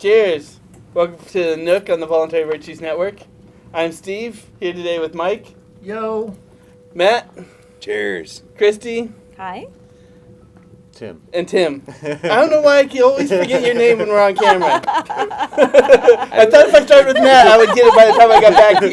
Cheers. Welcome to NooK on the Voluntary Virtues Network. I'm Steve, here today with Mike. Yo. Matt. Cheers. Christy. Hi. Tim. And Tim. I don't know why I can always forget your name when we're on camera. I thought if I started with Matt, I would get it by the time I got back to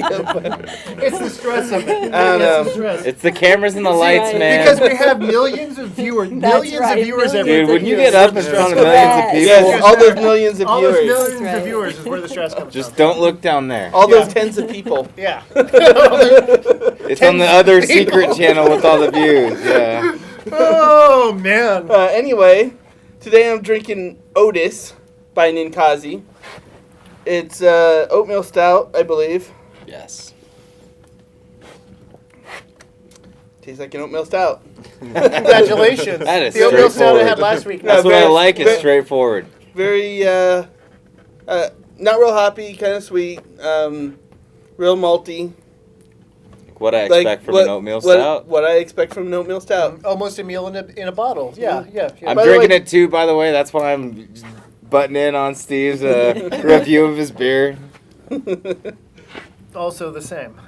you. It's the stress of it. I don't know. It's the stress. It's the cameras and the lights, right. man. Because we have millions of viewers. Every Dude, when you day. get up in front of millions of Yes. people, Yes, all those millions of All those viewers. millions That's right. of viewers is where the stress comes just from. don't look down there. All those Yeah. tens of people. Yeah. It's on the other secret channel with all the views. Yeah. Oh, man. Anyway, today I'm drinking Otis by Ninkazi. It's oatmeal stout, I believe. Yes. Tastes like an oatmeal stout. Congratulations. That is the oatmeal stout I straightforward. had last week. That's what I like. It's very- straightforward. Very, not real hoppy, kind of sweet, real malty. What I expect from an oatmeal stout. What I expect from an oatmeal stout. Almost a meal in a bottle. Yeah. I'm By the drinking way- it too, by the way. That's why I'm butting in on Steve's review of his beer. Also the same.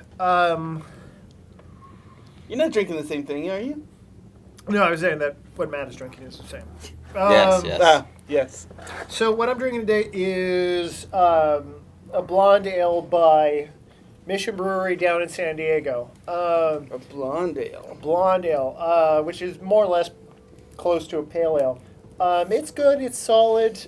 You're not drinking the same thing, are you? No, I was saying that what Matt is drinking is the same. Yes. Yes. So what I'm drinking today is a blonde ale by Mission Brewery down in San Diego. A blonde ale. Blonde ale, which is more or less close to a pale ale. It's good. It's solid.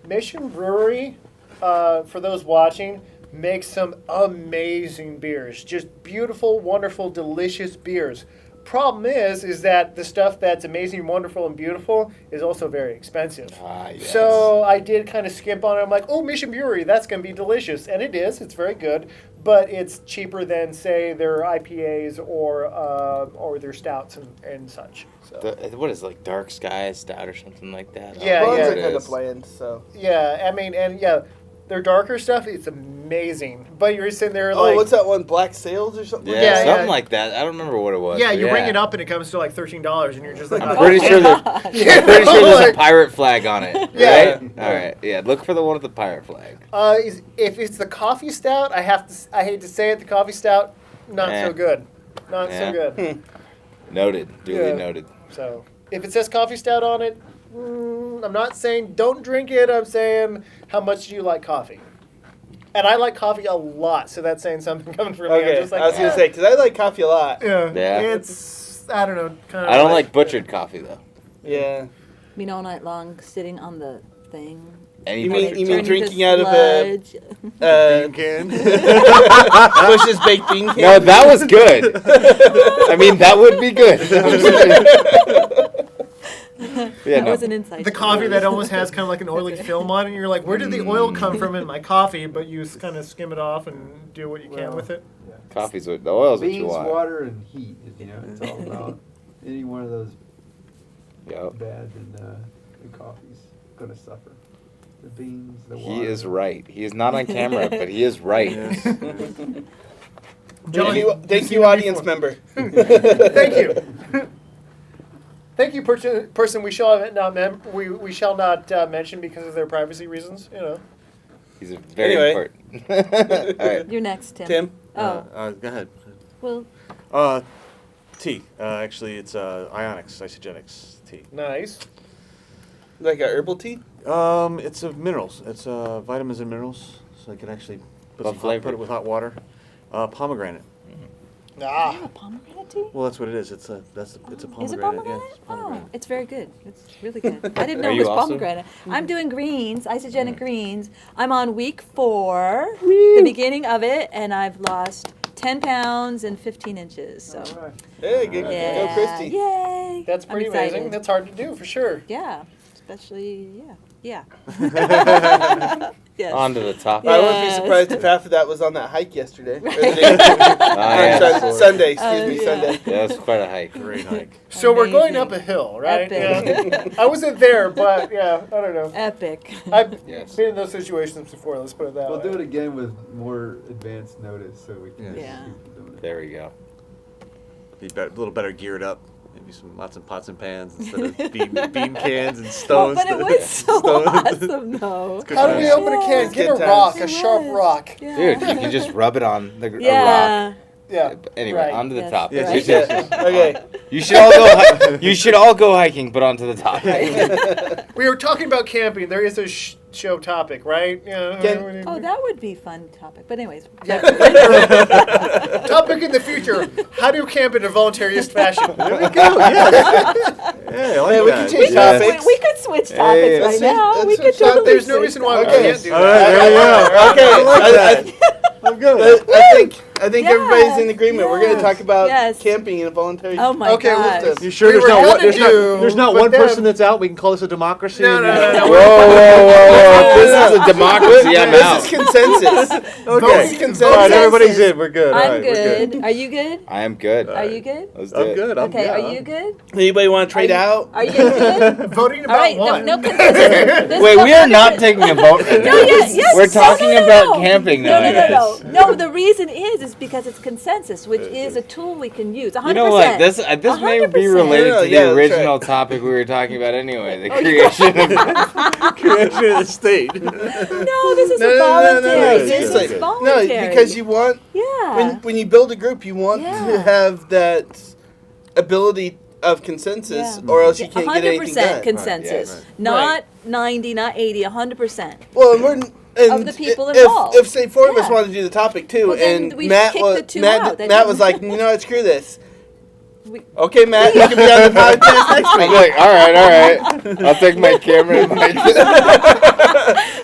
Mission Brewery, for those watching, makes some amazing beers. Just beautiful, wonderful, delicious beers. Problem is that the stuff that's amazing, wonderful, and beautiful is also very expensive. Yes. So I did kind of skimp on it. I'm like, oh, Mission Brewery, that's going to be delicious. And it is. It's very good. But it's cheaper than, say, their IPAs or their stouts and such. So. What is it, like Dark Sky Stout or something like that? Yeah, Blondes yeah. are It kind of is. bland, so. Yeah, I mean, and yeah, their darker stuff, it's amazing. But you're sitting there Oh, like... what's that one? Black Sails or something? Yeah, Yeah, something yeah. like that. I don't remember what it was. Yeah, but you ring it up and it comes to like $13 and you're just like... I'm pretty sure there's a pirate flag on it. Yeah. Right? All right. Yeah, look for the one with the pirate flag. If it's the coffee stout, I hate to say it, the coffee stout, not so good. Not so good. Noted. Duly Yeah. noted. So, if it says coffee stout on it, I'm not saying don't drink it. I'm saying how much do you like coffee? And I like coffee a lot, so that's saying something coming from me. Okay, I'm just like, I was going to say, because I like coffee a lot. yeah, Yeah. it's, I don't know. Kind of I don't like butchered coffee though. Yeah. Been all night long sitting on the thing. Any You mean butchered mean coffee. drinking out of a Sludge. Can. Bush's baked bean can? No, that was good. I mean, that would be good. Yeah, That no. was an insight. The coffee that almost has kind of like an oily film on it, and you're like, where did the oil come from in my coffee? But you kind of skim it off and do what you can with it. Coffee's what the oil's what you Beans, want. water, and heat. It's all about any one of those Yep. bad, and the coffee's gonna suffer. The beans, the water. He is right. He is not on camera, but he is right. Thank you, audience member. Thank you. Thank you, person we shall not we shall not mention because of their privacy reasons. You know. He's a very Anyway. important. All right. You're next, Tim. Tim? Oh, Go ahead. well, Tea. Actually, it's ionics, isogenics tea. Nice. Like a herbal tea? It's minerals. It's vitamins and minerals, so I can actually What flavor? put it with hot water. Pomegranate. you have a pomegranate tea? Well, that's what it is. It's a pomegranate. Is it Yeah, pomegranate? it's pomegranate. Oh, it's very good. It's really good. I didn't know Are it you was also? pomegranate. I'm doing greens, isogenic greens. I'm on week 4, the beginning of it, and I've lost 10 pounds and 15 inches. So, All right. Hey, good. yeah. Go, Christy. Yay. That's I'm pretty excited. amazing. That's hard to do for sure. Yeah, especially, yeah. Yes. On to the topic. I wouldn't be Yes. surprised if half of that was on that hike yesterday. Or the day- yeah. Sunday, excuse me, yeah. Sunday. Yeah, that's quite a hike. Great hike. So we're going Amazing. up a hill, right? Epic. Yeah. I wasn't there, but yeah, I don't know. Epic. I've Yes. been in those situations before. Let's put it that We'll way. do it again with more advanced notice, so we can Yeah. Yeah. keep doing it. There we go. Be a little better geared up. Maybe some lots of pots and pans instead of bean cans and stones. But it was so awesome, though. How do we open a can? It's Get good a rock, times. a sharp rock. Yeah. Dude, you can just rub it on the a rock. Yeah. Yeah. Anyway, Right. onto the Yes. topic. Yes, Right. yes. Okay. You should all go. You should all go hiking, but onto the topic. We were talking about camping. There is a show topic, right? Yeah. Oh, that would be a fun topic. But anyways. Topic in the future. How do you camp in a voluntarist fashion? There we go. Yes. Yeah, I like Yeah, we that. can change Yeah. topics. We could switch topics Hey, right let's now. see- We let's could switch totally There's no switch reason why we Okay. can't do All that. right, there you go. Okay. I like that. I'm good. I think Yeah. everybody's in agreement. We're going to talk about Yes. camping in a voluntary. Oh my Okay, well, gosh. let's- You sure We there's were not one? gonna do, There's not but one then- person that's out. We can call this a democracy. No, and no, you- no, no. Whoa, whoa, whoa! If this is a democracy, I'm This out. is consensus. Okay. This is consensus. All right, everybody's Consensus. in. We're good. All I'm right, we're good. Are you good? I am good. Are you good? Let's do I'm it. good. I'm Okay, yeah, are I'm- you good? Anybody want to trade out? Are you good? Voting All about right, what? no consensus. This Wait, is we are not 100%. taking a vote right No, now. yes, yes. We're No, talking no, about no. camping No, now. no, no, no. No, the reason is because it's consensus, which is a tool we can use. 100%. You know what? This may be 100%. related Yeah, to yeah, the that's original right. topic we were talking about anyway, the Oh, yeah. creation of. Creation of the state. No, this is No, a no, no, no, voluntary. no, This seriously. is No, voluntary. because you want Yeah. when you build a group, you want Yeah. to have that ability of consensus, Yeah. or else you can't get anything 100% done. consensus. Right. Not 90, not 80, 100%. Well, and we're and Of the people if, involved. If say four of us Yeah. wanted to do the topic too, Well, then and we Matt kick was the two Matt, out. That Matt was didn't- like, you know what, screw this. We- Okay, Matt, you can be on the podcast next I'm week. like, all right. I'll take my camera and my.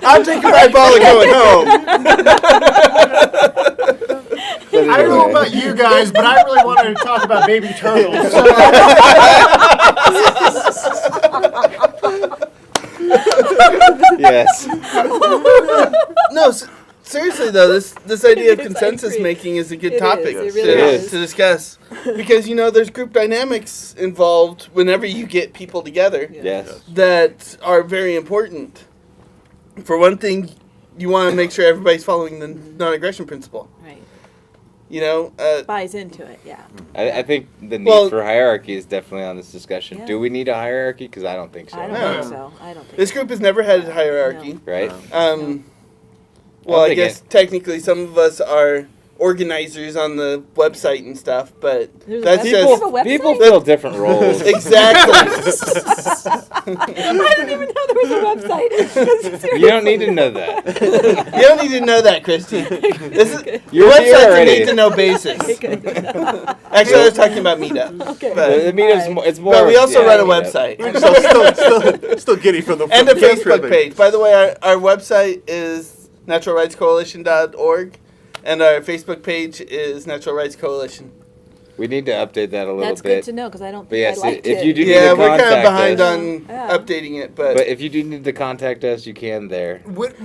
I'm taking my ball and going home. I don't know about you guys, but I really wanted to talk about baby turtles. So Yes. No, seriously though, this idea of Yes, I consensus agree. making is a good It topic is, it to, really is. to discuss because there's group dynamics involved whenever you get people together Yes. that are very important. For one thing, you want to make sure everybody's following the non-aggression principle. Right. Buys into it, yeah. I think the need Well- for hierarchy is definitely on this discussion. Yeah. do we need a hierarchy? Because I don't think so. I don't No. think so. I don't think This group has never had a hierarchy. Right? Well, I think guess technically some of us are organizers on the website and stuff, but There's a that's website? just Have a website? People fill different roles. exactly. I didn't even know there was a website. You don't need to know that. You don't need to know that, Christy. This is You're your here website's a already. need to know basis. Actually, I was talking about Meetup. Okay. The meetup's more, it's more. But we also yeah, run a meetup. website So still giddy from the and a from the Facebook tripping. page. By the way, our website is naturalrightscoalition.org, and our Facebook page is Natural Rights Coalition. We need to update that a little That's bit. good to know because I don't But think yes, I liked if it. you do- Yeah, need to we're kind of contact behind us. on Yeah. updating it, But if you do need to contact us, you can there.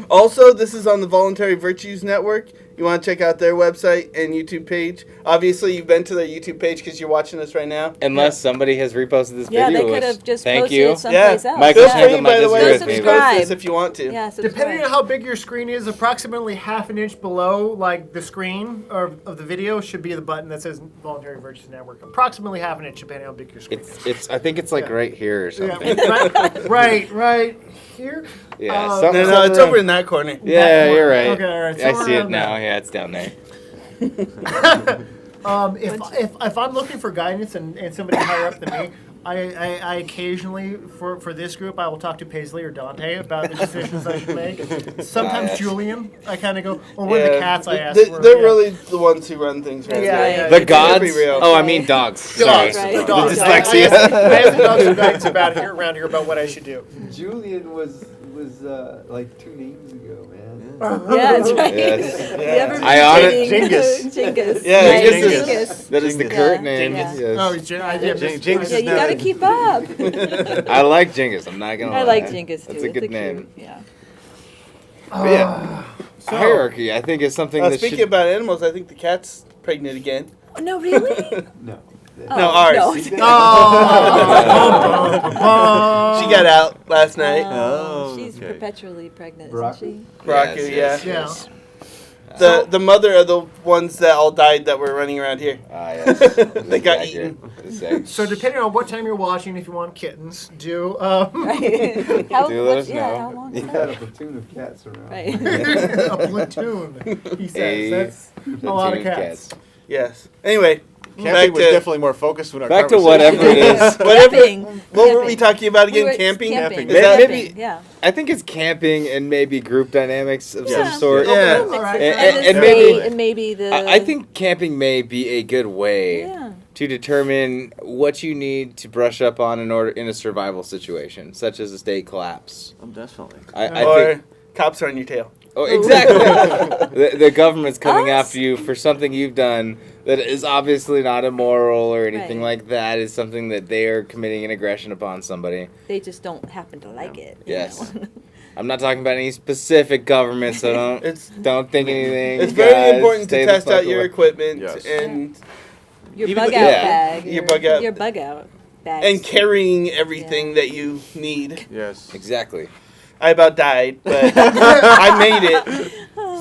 Also, this is on the Voluntary Virtues Network. You want to check out their website and YouTube page. Obviously, you've been to their YouTube page because you're watching us right now. Unless somebody has reposted this Yeah, video. they could which- have just thank posted you. it someplace else. Michael Feel Schneider free, might by the way, disagree to with me, post but- this if you want to. Yeah, subscribe. depending on how big your screen is, approximately half an inch below, like the screen of the video, should be the button that says Voluntary Virtues Network. Approximately half an inch, depending on how big your screen is. It's. I think it's like Yeah. right here or Yeah, something. right here. Yeah. Uh, something No, it's around- over in that corner. Yeah, you're right. Okay, all right. I So see it around now. there. Yeah, it's down there. If I'm looking for guidance and somebody higher up than me, I occasionally for this group I will talk to Paisley or Dante about the decisions I should make. Sometimes Nice. Julian, I kind of go, or one of the cats I ask. They're really the ones who run things right Yeah, now. yeah. The It's gods. pretty real. Oh, I mean dogs. Sorry. Dogs, Right. dogs. The I ask dyslexia. the dogs some guidance about here around here about what I should do. Julian was like 2 names ago, man. Yeah, that's right. Yes. You ever I on it. been Genghis. dating Genghis. Yeah, Right, Genghis. Genghis. That is the Yeah. current name. Yeah. Yes. Oh, Genghis Yeah, is you gotta now- keep up. I like Genghis. I'm not gonna lie. I like Genghis too. That's a It's good name. cute- Yeah. But yeah. Hierarchy, I think, is something that Speaking should. about animals, I think the cat's pregnant again. Oh, no, really? No. Oh, No, ours. no. She got out last night. Oh, She's okay. perpetually pregnant, Broccoli? isn't Broccoli, Yes, yeah. Yeah. The mother of the ones that all died that were running around here. Ah, yes. They got Accurate. eaten. It's accurate. So depending on what time you're watching, if you want kittens, do Right. How, Do let us yeah, know. how long We is had a that? platoon of cats around. Right. a platoon. He says A that's a lot of platoon cats. Yes. Anyway, Camping back was to definitely more focused when our Back to conversation- whatever it is. whatever. Camping. What were we Camping. talking about again? We were- Camping. Camping. Is that Maybe- Yeah. I think it's camping and maybe group dynamics of Yeah. some sort. Yeah. All right. And the maybe- state and maybe the. I think camping may be a good way Yeah. to determine what you need to brush up on in a survival situation, such as a state collapse. Oh, definitely. I Or think. cops are on your tail. Oh, exactly. the government's coming Us? after you for something you've done that is obviously not immoral or anything Right. like that. It's something that they are committing an aggression upon somebody. They just don't happen to like it. you Yes. know. I'm not talking about any specific government, so don't think anything. It's very guys. important Stay to the test fuck out your away. equipment Yes. and Your Even- bug out yeah. bag. Your bug out- Your bug out bag. and carrying everything that you need. Yes. Exactly. I about died, but I made it.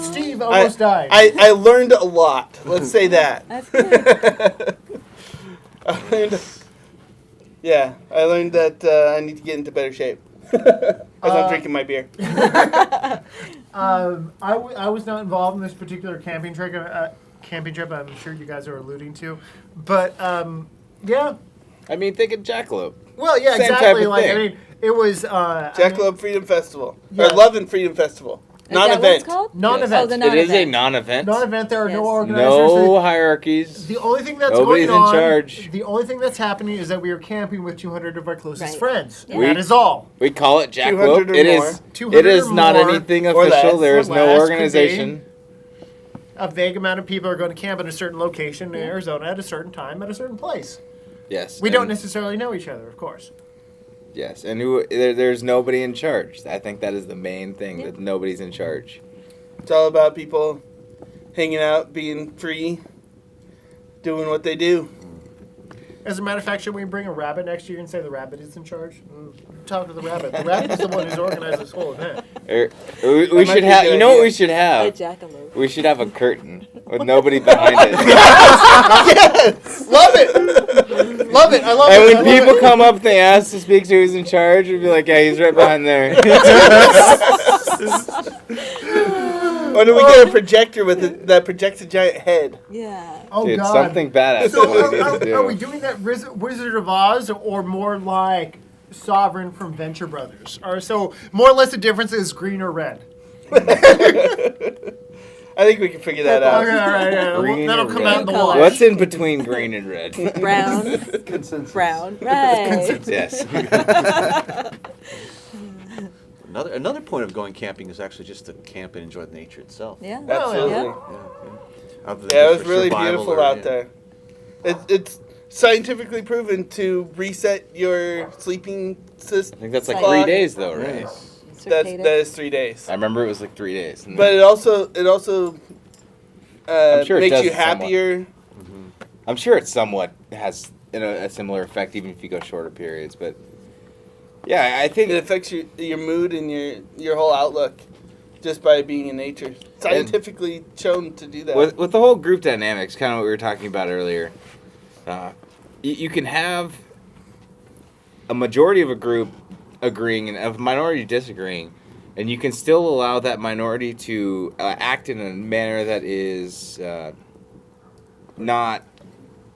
Steve almost died. I learned a lot. Let's say that. That's good. I learned that I need to get into better shape. As I'm drinking my beer. I was not involved in this particular camping trip. I'm sure you guys are alluding to, but yeah. I mean, think of Jackalope. Well, yeah, Same type exactly. of Like thing. I mean, it was Jackalope Freedom Festival. Yeah. Or Love and Freedom Festival. Is that what it's Non-event. called? Non-event. Oh, the It non-event. is a non-event. Non-event. There are Yes. no organizers. No hierarchies. The only thing that's Nobody's going on, in charge. the only thing that's happening is that we are camping with 200 of our closest Right. friends. Yeah. That is all. We call it 200 Jackalope. or It more. is. 200 It is or not more, anything or official. less. There is Or no less could organization. A vague amount of people are going to camp at a certain location in Arizona at a certain time at a certain place. Yes. We don't and- necessarily know each other, of course. Yes, and there's nobody in charge. I think that is the main thing, that nobody's in charge. It's all about people hanging out, being free, doing what they do. As a matter of fact, should we bring a rabbit next year and say the rabbit is in charge? Talk to the rabbit. The rabbit is the one who's organized this whole event. We might should be a have. good You know what idea. we should A have? jackalope. We should have a curtain with nobody behind it. Yes! Love it! Love it! I love And it! when I love people it. come up, they ask to speak to who's in charge. We'd be like, yeah, he's right behind there. Or do we get a projector with that projects a giant head? Yeah. Oh Dude, God! something badass. So is what we need to are we do. doing that Wizard of Oz or more like Sovereign from Venture Brothers? Or so more or less the difference is green or red. I think we can figure that out. Okay, all right, yeah. Green That'll or come red? out in the Color. wash. What's in between green and red? Brown. Consensus. Brown. Right. Yes. Another point of going camping is actually just to camp and enjoy nature itself. Yeah. Absolutely. Yeah. Other than Yeah, it just was for really survival beautiful or- out yeah. there. It's scientifically proven to reset your sleeping system. I think that's like Like- 3 days though, right? That Circadian. is 3 days. I remember it was like 3 days. But it also I'm sure it makes does you it somewhat. happier. I'm sure it somewhat has a similar effect, even if you go shorter periods. But yeah, I think It affects your mood and your whole outlook just by being in nature. Scientifically shown to do that. with the whole group dynamics, kind of what we were talking about earlier, you can have a majority of a group agreeing and a minority disagreeing, and you can still allow that minority to act in a manner that is not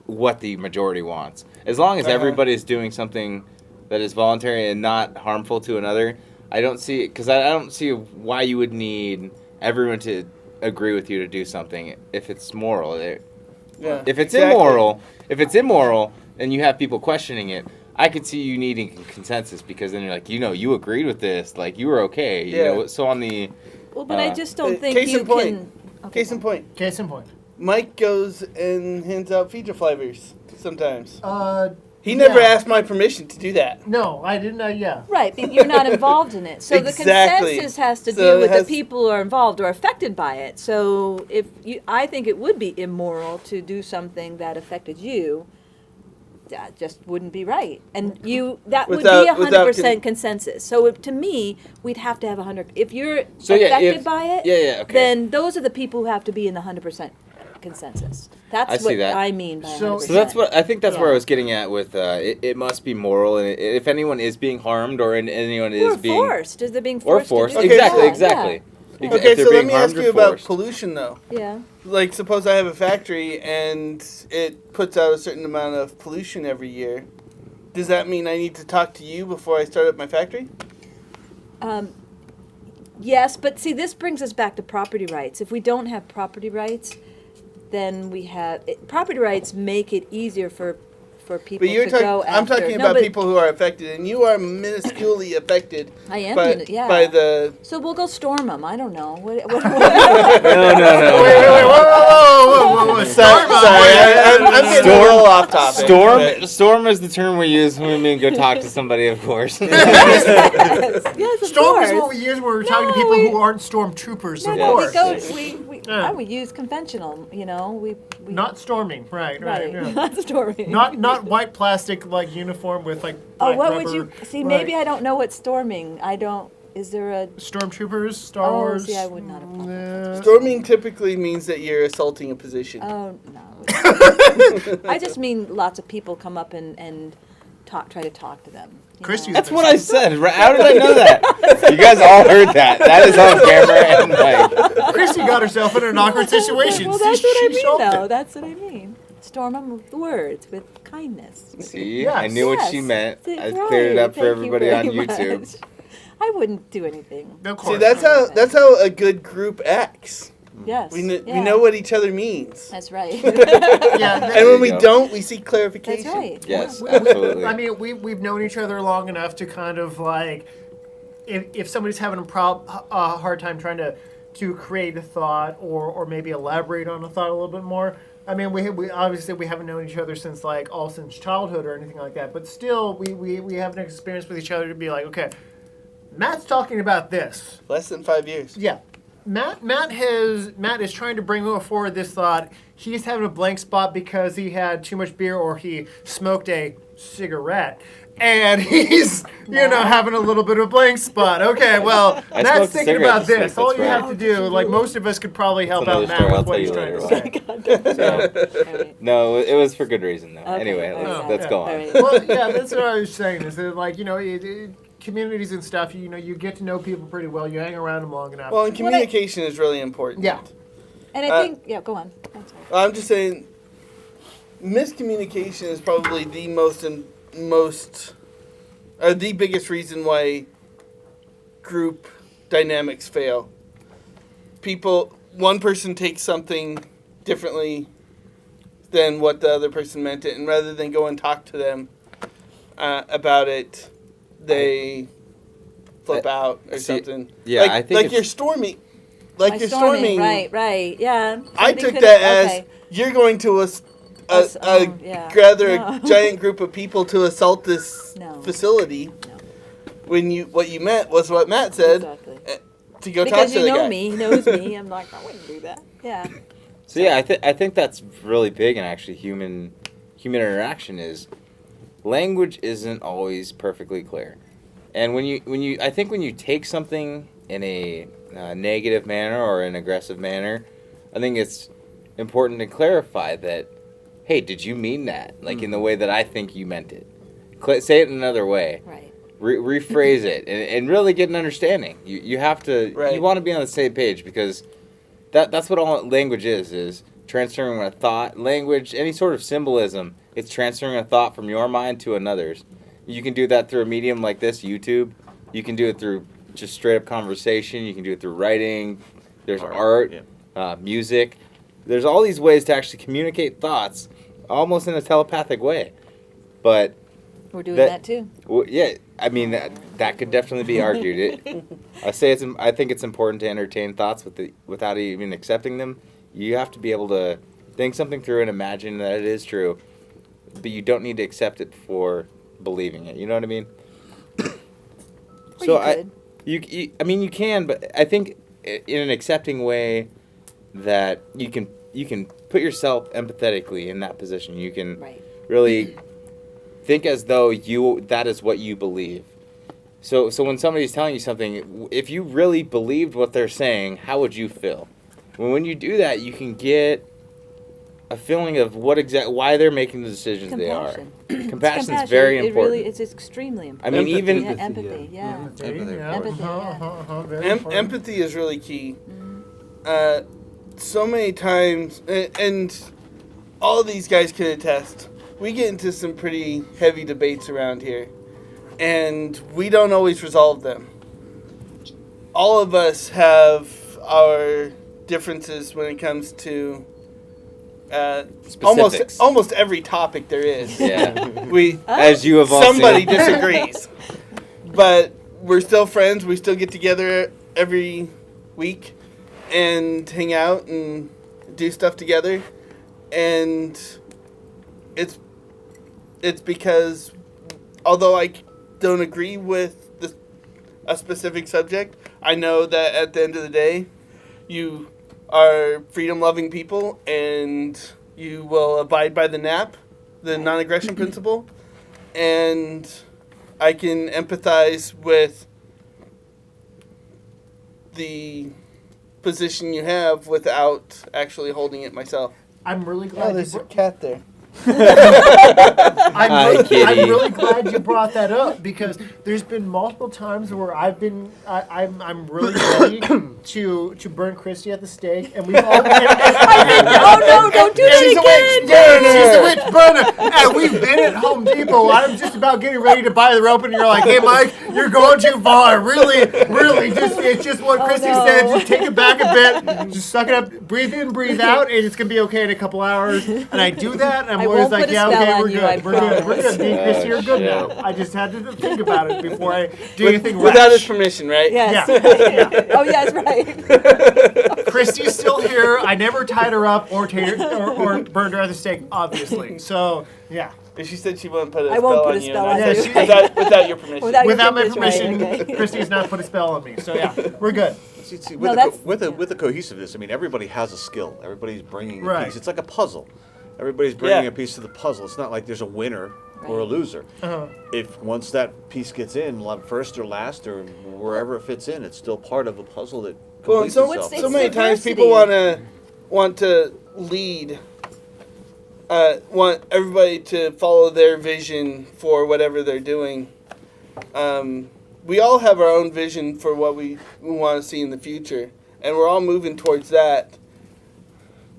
what the majority wants. As long as everybody is doing something that is voluntary and not harmful to another, I don't see, because I don't see why you would need everyone to agree with you to do something if it's moral. Yeah, If it's exactly. immoral, and you have people questioning it, I could see you needing consensus, because then you're like, you agreed with this, like you were okay. Yeah. You know, so on the Well, but I just don't think case you in point. can. Okay. Case in point, Case in point. Mike goes and hands out feature flavors sometimes. He Yeah. never asked my permission to do that. No, I didn't. Yeah. Right, but you're not involved in it. So Exactly. the consensus has to So do it with has- the people who are involved or affected by it. So I think it would be immoral to do something that affected you, that just wouldn't be right. And that would Without- be without 100% consensus. So to me, we'd have to have 100. If you're So, yeah, affected if- by it, yeah, okay. then those are the people who have to be in the 100% consensus. That's I see what that. I mean by So- 100%. So that's what I think. That's where I Yeah. was getting at with it must be moral, and if anyone is being harmed or anyone Or is being forced. Is they being or forced? forced, To do exactly, that? exactly. Yeah. Exa- Okay, if they're so let being me harmed ask or you about forced. pollution, though. Yeah. Like, suppose I have a factory and it puts out a certain amount of pollution every year. Does that mean I need to talk to you before I start up my factory? Yes, but see, this brings us back to property rights. If we don't have property rights, then property rights make it easier for people But you're to go talking. I'm after. talking No, about but people who are affected, and you are minusculely affected. I am, by, yeah. by the. So we'll go storm them. I don't know. What, No, no. whoa. Sorry, I'm getting a little off topic. Storm is the term we use when we mean go talk to somebody, of course. yes, of Storm course. is what we use when we're talking to No, people we- who aren't stormtroopers, of No, course. we use conventional. You know, we Not storming, right. Yeah. not storming. Not white plastic like uniform with like Oh, black what rubber. would you see? Right. Maybe I don't know what storming. I don't. Is there a? Stormtroopers, Star Oh, Wars. see, I would not have thought Nah. Storming typically means that you're assaulting a position. Oh no. I just mean lots of people come up and try to talk to them. you Christy's know. That's what I said. How did I know that? You guys all heard that. That is on camera and like. Christy got herself in an awkward situation. Well, See, that's what I she mean, solved though. it. That's what I mean. Storm them with words, with kindness. See, Yes. I knew what she Yes, meant. that's I cleared it right. up for Thank you everybody on very YouTube. much. I wouldn't do anything. Of course. See, that's how a good group acts. Yes. We yeah. know what each other means. That's right. Yeah, And when we you go. don't, we seek clarification. That's right. Yes, We- absolutely. I mean, we've known each other long enough to kind of like, if somebody's having a hard time trying to create a thought or maybe elaborate on a thought a little bit more. I mean, we obviously we haven't known each other since childhood or anything like that, but still we have an experience with each other to be like, okay, Matt's talking about this. Less than 5 years. Yeah. Matt is trying to bring forward this thought. He's having a blank spot because he had too much beer or he smoked a cigarette. And he's, having a little bit of a blank spot. Okay, well, I Matt's smoked a thinking cigarette about this week, this. All that's you right. have to do, like most of us could probably help out That's another Matt story. with I'll what tell he's you trying later to say. All right. No, it was for good reason though. Okay, Anyway, okay, let's go all on. right. Well, yeah, that's what I was saying. Is that communities and stuff, you get to know people pretty well. You hang around them long enough. Well, and communication is really important. Yeah. And I think, go on. That's all right. I'm just saying, miscommunication is probably the the biggest reason why group dynamics fail. One person takes something differently than what the other person meant it, and rather than go and talk to them about it, they flip out or see, something. yeah, like, I think like it's- you're storming. Like By you're storming. Right, yeah. I Somebody took could- that as okay. you're going to Yeah. gather No. a giant group of people to assault this No. facility. No. When what you meant was what Matt said Exactly. to go talk Because to you the know guy. me, he knows me. I'm like, I wouldn't do that. Yeah. So yeah, I think that's really big in actually human interaction is language isn't always perfectly clear, and when you take something in a negative manner or an aggressive manner, I think it's important to clarify that, hey, did you mean that? Like in the way that I think you meant it. Say it in another way. Right. Rephrase it and really get an understanding. You have to. Right. You want to be on the same page because that's what all language is transferring a thought. Language, any sort of symbolism, it's transferring a thought from your mind to another's. You can do that through a medium like this, YouTube. You can do it through just straight up conversation. You can do it through writing. There's art, music. There's all these ways to actually communicate thoughts almost in a telepathic way. But We're doing that too. well, yeah, I mean that could definitely be argued. I think it's important to entertain thoughts without even accepting them. You have to be able to think something through and imagine that it is true, but you don't need to accept it before believing it. You know what I mean? You could. You can, but I think in an accepting way that you can put yourself empathetically in that position. You can Right. really think as though that is what you believe. So when somebody's telling you something, if you really believed what they're saying, how would you feel? When you do that, you can get a feeling of why they're making the decisions Compassion. they are. It's Compassion is very It important. really, it's extremely I important. mean, even Yeah, empathy, yeah. Empathy, Empathy, yeah. Very important. Empathy is really key. So many times, and all of these guys can attest, we get into some pretty heavy debates around here, and we don't always resolve them. All of us have our differences when it comes to specifics. almost every topic there is. Yeah. We As you have all somebody seen. disagrees, but we're still friends. We still get together every week and hang out and do stuff together, and it's because although I don't agree with a specific subject, I know that at the end of the day, you are freedom-loving people, and you will abide by the NAP, the non-aggression principle, and I can empathize with the position you have without actually holding it myself. I'm really glad. cat there. I'm Kitty. really glad you brought that up, because there's been multiple times where I'm really ready to burn Christy at the stake, and we've all. Oh no! Don't do that again! She's a witch burner, and we've been at Home Depot. I'm just about getting ready to buy the rope, and you're like, "Hey, Mike, you're going too far. Really, it's just what Christy no. said. Just take it back a bit. Just suck it up. Breathe in, breathe out, and it's gonna be okay in a couple hours." And I do that, and I'm I always won't like, put a "Yeah, spell okay, on we're you, good. I We're good. We're good. Me and Christy are good shit. now." I just had to think about it before I do anything Without his rash. permission, right? Yes. Yeah. Oh yes, right. Christy's still here. I never tied her up or burned her at the stake, obviously. So, yeah. And she said she wouldn't put a I spell won't put on a you. spell and on I you. said, without your permission. Without my your permission, right, okay. Christy's not put a spell on me. So, yeah, we're good. See, No, with the cohesiveness, I mean, everybody has a skill. Everybody's bringing a Right. piece. It's like a puzzle. Everybody's bringing Yeah. a piece to the puzzle. It's not like there's a winner or a Right. loser. Uh-huh. If once that piece gets in, first or last or wherever it fits in, it's still part of a puzzle that Well, and completes so, itself. so many times diversity. people want to lead, want everybody to follow their vision for whatever they're doing. We all have our own vision for what we want to see in the future, and we're all moving towards that.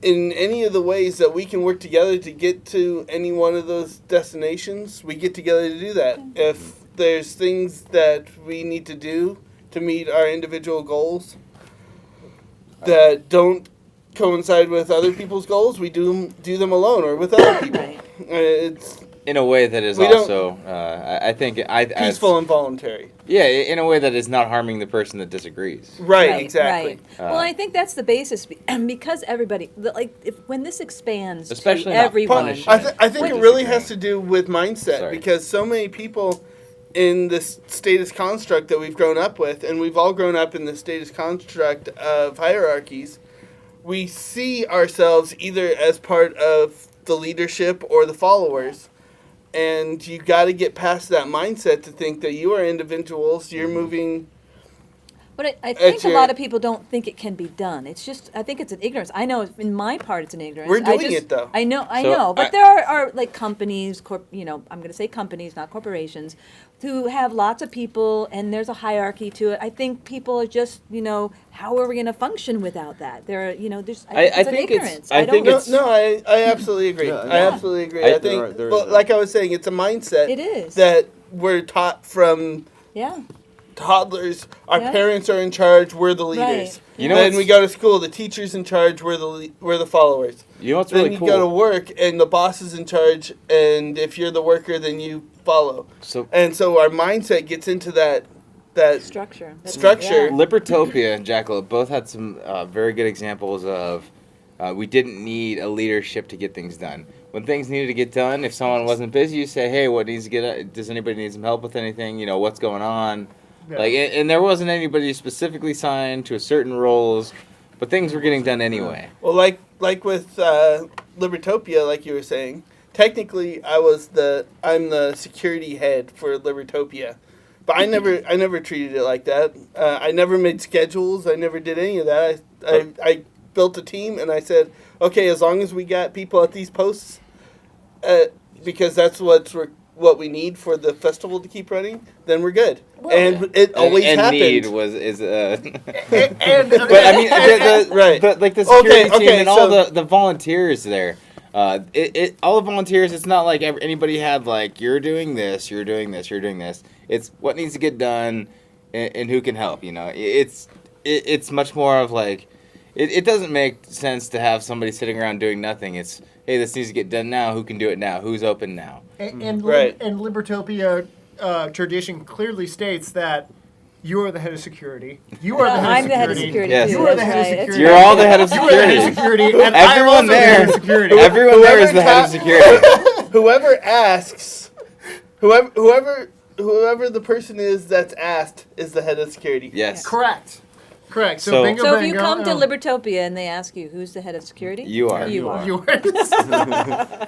In any of the ways that we can work together to get to any one of those destinations, we get together to do that. If there's things that we need to do to meet our individual goals that don't coincide with other people's goals, we do them alone or with other people. Right. It's In a way that is We don't- also, I think, peaceful and voluntary. Yeah, in a way that is not harming the person that disagrees. Right, exactly. Right. Well, I think that's the basis because everybody, when this expands Especially to not everyone. punishing. I think it really has to do with mindset, Sorry. because so many people in this status construct that we've grown up with, and we've all grown up in the status construct of hierarchies, we see ourselves either as part of the leadership or the followers. And you got to get past that mindset to think that you are individuals, you're moving. But I think a your- lot of people don't think it can be done. It's just, I think it's an ignorance. I know in my part it's an ignorance. We're I doing it, though. I know, So, but there are like companies, I'm going to say companies, not corporations, who have lots of people and there's a hierarchy to it. I think people are just, how are we going to function without that? There's, I it's an think it's- ignorance. I think don't- No, I absolutely agree. Yeah, I yeah. absolutely agree. I- I think, there is well, that. like I was saying, it's a mindset. It is. That we're taught from Yeah. toddlers. Our Yeah. parents are in charge. We're the leaders. Right. You know then what's- we go to school. The teacher's in charge. We're the followers. You know what's Then really you cool? go to work, and the boss is in charge. And if you're the worker, then you follow. So And so our mindset gets into that Structure. Structure. Yeah. Libertopia and Jackalope both had some very good examples of we didn't need a leadership to get things done. When things needed to get done, if someone wasn't busy, you say, "Hey, what needs to get? Does anybody need some help with anything? What's going on?" Yeah. And there wasn't anybody specifically signed to a certain roles, but things were getting done anyway. Well, like with Libertopia, like you were saying, technically I'm the security head for Libertopia, but I never treated it like that. I never made schedules. I never did any of that. I built a team and I said, okay, as long as we got people at these posts, because that's what we need for the festival to keep running, then we're good. And it always happened. Need is and but I mean, right. like the security team and all so the volunteers there. All the volunteers. It's not like anybody had like you're doing this, you're doing this, you're doing this. It's what needs to get done, and who can help. You know, it's much more of like it doesn't make sense to have somebody sitting around doing nothing. It's hey, this needs to get done now. Who can do it now? Who's open now? And Right. Libertopia tradition clearly states that you are the head of security. You are the head I'm of the head of security. security. Yes. You too, are the that's head of right. security. You're all the head of You are the head of security. security. And I'm Everyone also the head there. of security. Everyone there is the head of security. whoever asks, whoever the person is that's asked is the head of security. Yes. Correct. So, So- bingo, So if bango, you come to Libertopia and they ask you who's the head of security, You are. You are. You are.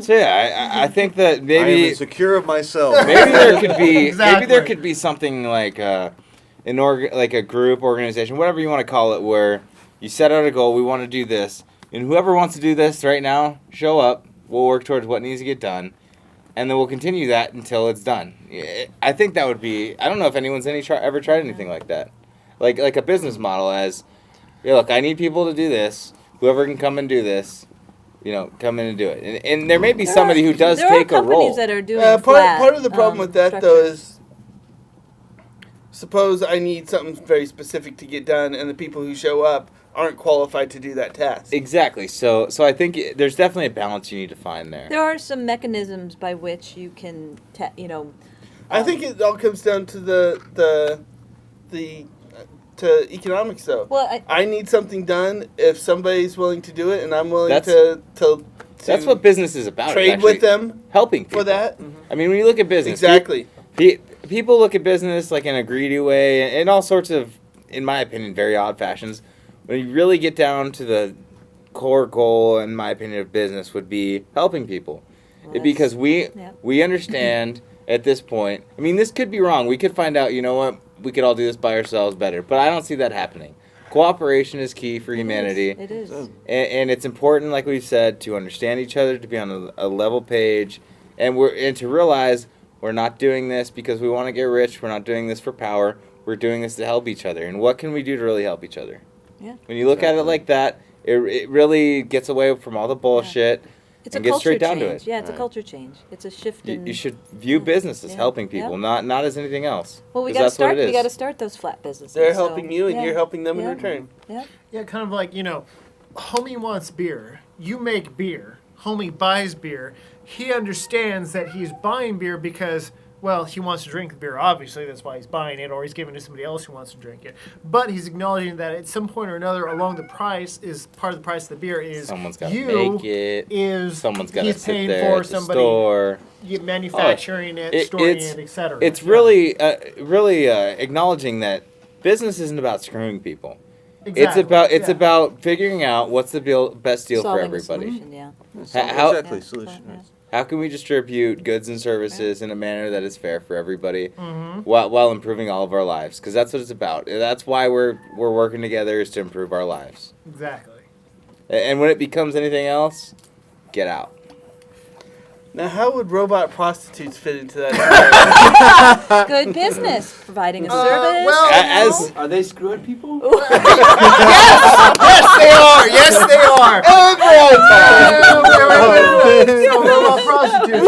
So yeah, I think that I am maybe insecure of myself. maybe there could be Exactly. maybe there could be something like like a group organization, whatever you want to call it, where you set out a goal. We want to do this, and whoever wants to do this right now, show up. We'll work towards what needs to get done, and then we'll continue that until it's done. I think that would be. I don't know if anyone's ever tried anything like that, like a business model. As, yeah, look, I need people to do this. Whoever can come and do this. Come in and do it. And there may be somebody who does take a role. There are companies that are doing Part of the problem with that, structure. though, is suppose I need something very specific to get done, and the people who show up aren't qualified to do that task. Exactly. So I think there's definitely a balance you need to find there. There are some mechanisms by which you can, I think it all comes down to the to economics, though. Well, I need something done. If somebody's willing to do it, and I'm willing That's- to That's what business is about. trade actually with them helping people. for that. I mean, when you look at business, Exactly. people look at business like in a greedy way, and all sorts of, in my opinion, very odd fashions. When you really get down to the core goal, in my opinion, of business would be helping people, because we understand at this point. I mean, this could be wrong. We could find out. You know what? We could all do this by ourselves better, but I don't see that happening. Cooperation is key for humanity. It is. And it's important, like we've said, to understand each other, to be on a level page, and to realize we're not doing this because we want to get rich. We're not doing this for power. We're doing this to help each other. And what can we do to really help each other? Yeah. When you look at it like that, it really gets away from all the bullshit It's and a gets culture straight down change. to it. Yeah, it's a Right. culture change. It's a shift in. You should view business as Yeah. helping people, Yeah. not as anything else. Well, we 'Cause got to that's what start. it We is. got to start those flat businesses. They're so, helping you, and yeah. you're helping them in Yeah. return. Yeah. Yeah, kind of like, homie wants beer. You make beer. Homie buys beer. He understands that he's buying beer because, well, he wants to drink the beer, obviously. That's why he's buying it, or he's giving it to somebody else who wants to drink it. But he's acknowledging that at some point or another along the price is part of the price of the beer is Someone's got to you make it. is Someone's got to he's sit paying there for at the somebody store. manufacturing it, storing it, etc. It's really acknowledging that business isn't about screwing people. It's about figuring out what's the best deal Solving for everybody. A solution, yeah. How- Exactly, Yeah. solution. Yeah. How can we distribute goods and services in a manner that is fair for everybody, Mm-hmm. while improving all of our lives? Because that's what it's about. That's why we're working together, is to improve our lives. Exactly. And when it becomes anything else, get out. Now, how would robot prostitutes fit into that? Good business, providing a service. well, As Are they screwing people? Yes, they are. Yes, they are. Robot prostitutes.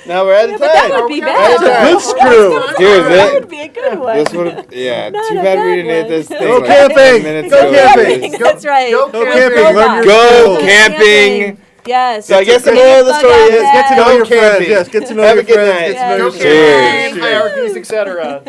Now we're out of But that time. would be We're bad. out of time. Good screw. Dude, That would be a good one. this would yeah. Not Too a bad we bad didn't hit one. this thing. Go like camping. 10 minutes Go ago. camping. That's right. Go With camping. robots. Learn your Go skills. camping. Yes. So I guess the moral of the story is Get to know Go your friends. camping. Yes, get to know Have your a good friends. night. Get to know Go your Cheers. camping, hierarchies, etc.